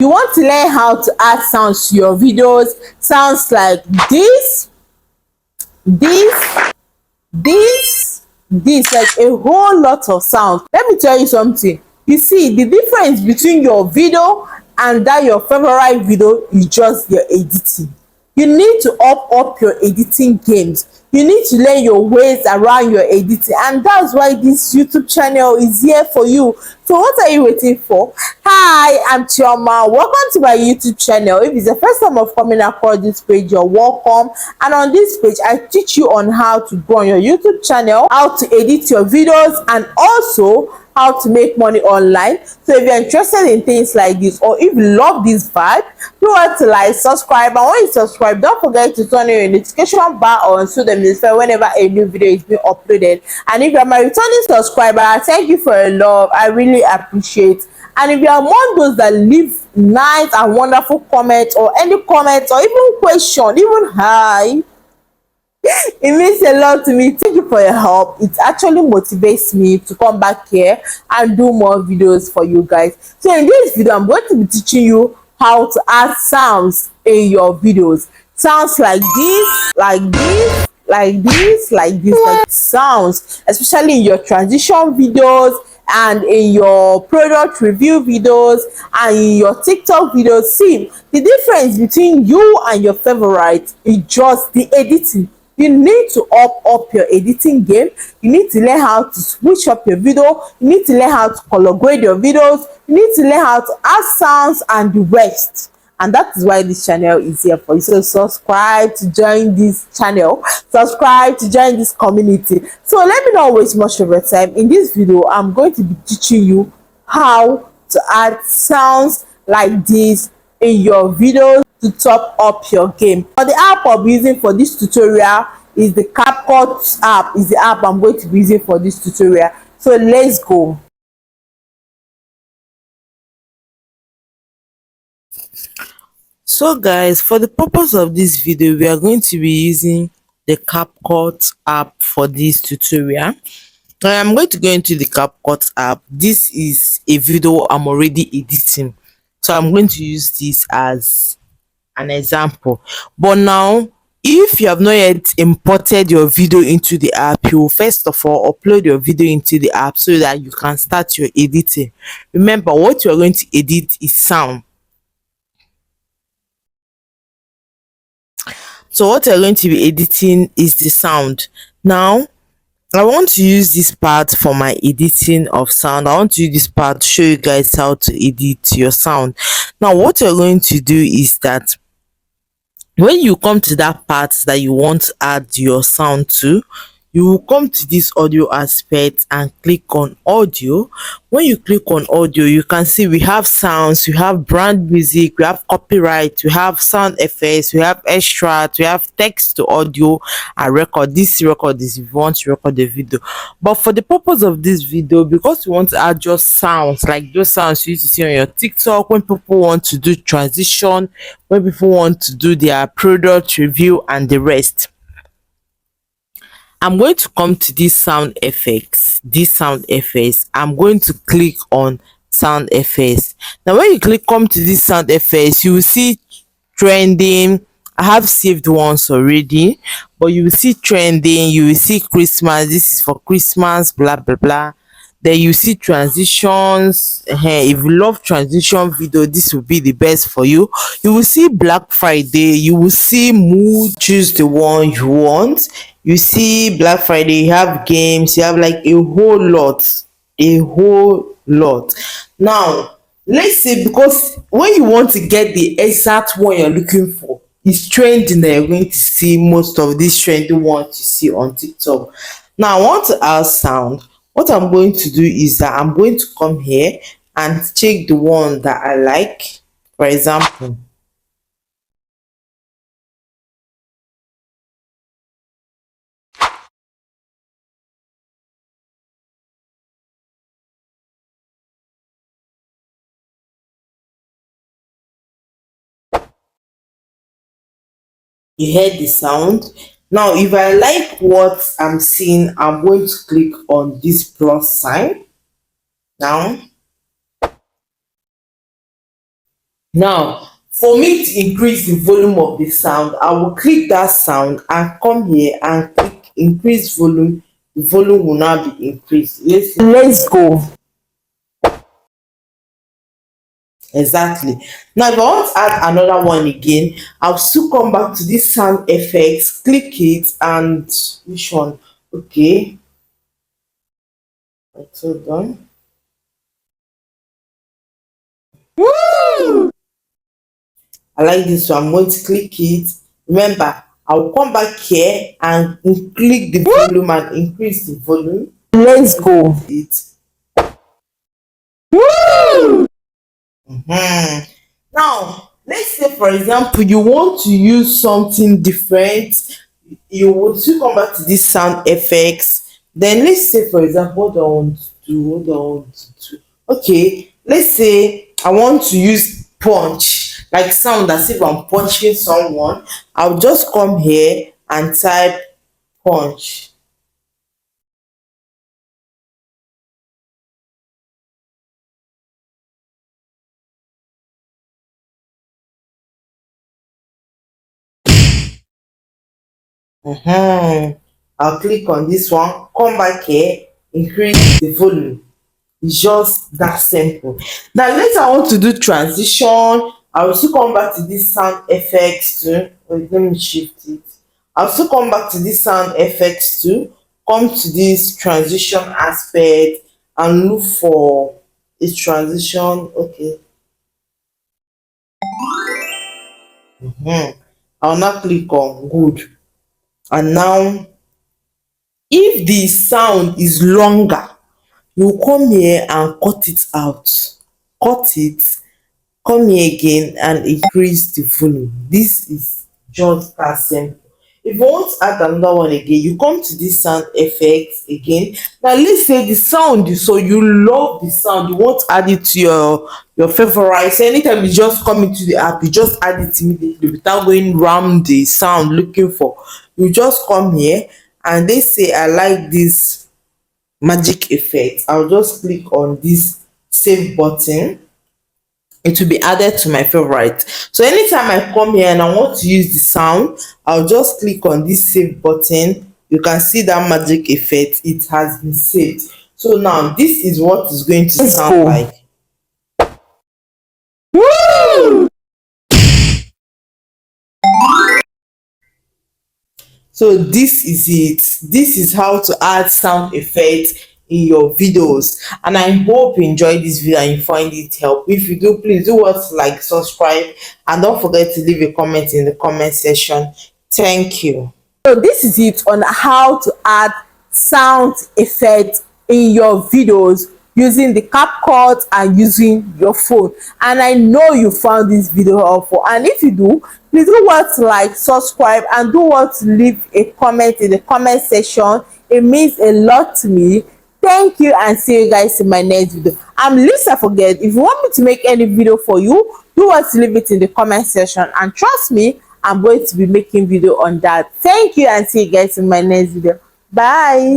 You want to learn how to add sounds to your videos, sounds like this, this, like a whole lot of sound. Let me tell you something. You see, the difference between your video and that your favorite video is just your editing. You need to up your editing games. You need to learn your ways around your editing, and that's why this YouTube channel is here for you. So what are you waiting for? Hi, I'm Chioma. Welcome to my YouTube channel. If it's the first time of coming across this page, you're welcome. And on this page, I teach you on how to grow on your YouTube channel, how to edit your videos, and also how to make money online. So if you're interested in things like this, or if you love this vibe, you want to like, subscribe, and when you subscribe, don't forget to turn on your notification bar on so that you know whenever a new video is being uploaded. And if you're my returning subscriber, thank you for your love. I really appreciate. And if you're among those that leave nice and wonderful comments, or any comments, or even question, even hi, it means a lot to me. Thank you for your help. It actually motivates me to come back here and do more videos for you guys. So in this video, I'm going to be teaching you how to add sounds in your videos. Sounds like this, like this, like this, like this, like sounds, especially in your transition videos and in your product review videos and in your TikTok videos. See, the difference between you and your favorite is just the editing. You need to up your editing game. You need to learn how to switch up your video. You need to learn how to color grade your videos. You need to learn how to add sounds and the rest. And that is why this channel is here for you. So subscribe to join this channel. Subscribe to join this community. So let me not waste much of your time. In this video, I'm going to be teaching you how to add sounds like this in your videos to top up your game. But the app I'll be using for this tutorial is the Capcut app. Is the app I'm going to be using for this tutorial. So let's go. So guys, for the purpose of this video, we are going to be using the Capcut app for this tutorial. Now I'm going to go into the Capcut app. This is a video I'm already editing, so I'm going to use this as an example. But now, if you have not yet imported your video into the app, you will first of all upload your video into the app so that you can start your editing. Remember, what you are going to edit is sound. So what you're going to be editing is the sound. Now I want to use this part for my editing of sound. I want to use this part to show you guys how to edit your sound. Now what you're going to do is that when you come to that part that you want to add your sound to, you will come to this audio aspect and click on audio. When you click on audio, you can see we have sounds, we have brand music, we have copyright, we have sound effects, we have extract, we have text to audio and record. This record is if you want to record the video. But for the purpose of this video, because we want to add just sounds like those sounds you used to see on your TikTok when people want to do transition, when people want to do their product review and the rest, I'm going to come to this sound effects. I'm going to click on sound effects. Now when you come to this sound effects, you will see trending. I have saved ones already, but you will see trending, you will see Christmas. This is for Christmas, blah blah blah. Then you see transitions. If you love transition video, this will be the best for you. You will see Black Friday, you will see mood. Choose the one you want. You see Black Friday, you have games, you have like a whole lot. Now let's say, because when you want to get the exact one you're looking for, it's trending, that you're going to see most of these trending ones you see on TikTok. Now I want to add sound. What I'm going to do is that I'm going to come here and check the one that I like. For example, you heard the sound. Now if I like what I'm seeing, I'm going to click on this plus sign. Now Now, for me to increase the volume of the sound, I will click that sound and come here and click increase volume. The volume will now be increased. Let's go. Exactly. Now, if I want to add another one again, I'll still come back to this sound effects, click it, and which one? Okay, let's hold on. Woo! I like this one. I'm going to click it. Remember, I'll come back here and click the volume and increase the volume. Let's go. It. Woo! Now, let's say for example, you want to use something different. You would still come back to this sound effects. Then let's say for example, what do I want to do? What do I want to do? Okay, let's say I want to use punch, like sound as if I'm punching someone. I'll just come here and type punch. I'll click on this one, come back here, increase the volume. It's just that simple. Now later I want to do transition. I will still come back to this sound effects too. Wait, let me shift it. I'll still come back to this sound effects too. Come to this transition aspect and look for a transition. Okay. I'll now click on good. And now if the sound is longer, you come here and cut it out. Cut it, come here again and increase the volume. This is just that simple. If you want to add another one again, you come to this sound effects again. Now let's say the sound, so you love the sound, you want to add it to your favorite. So anytime you just come into the app, you just add it immediately without going round the sound looking for. You just come here and they say I like this magic effect. I'll just click on this save button. It will be added to my favorite. So anytime I come here and I want to use the sound, I'll just click on this save button. You can see that magic effect. It has been saved. So now this is what is going to sound like. Woo! So this is it. This is how to add sound effects in your videos, and I hope you enjoyed this video and you find it helpful. If you do, please do what, like, subscribe, and don't forget to leave a comment in the comment section. Thank you. So this is it on how to add sound effects in your videos using the Capcut and using your phone. And I know you found this video helpful, and if you do, please do what, like, subscribe, and do what, leave a comment in the comment section. It means a lot to me. Thank you, and see you guys in my next video. Lisa Forget. If you want me to make any video for you, do what, leave it in the comment section, and trust me, I'm going to be making video on that. Thank you, and see you guys in my next video. Bye.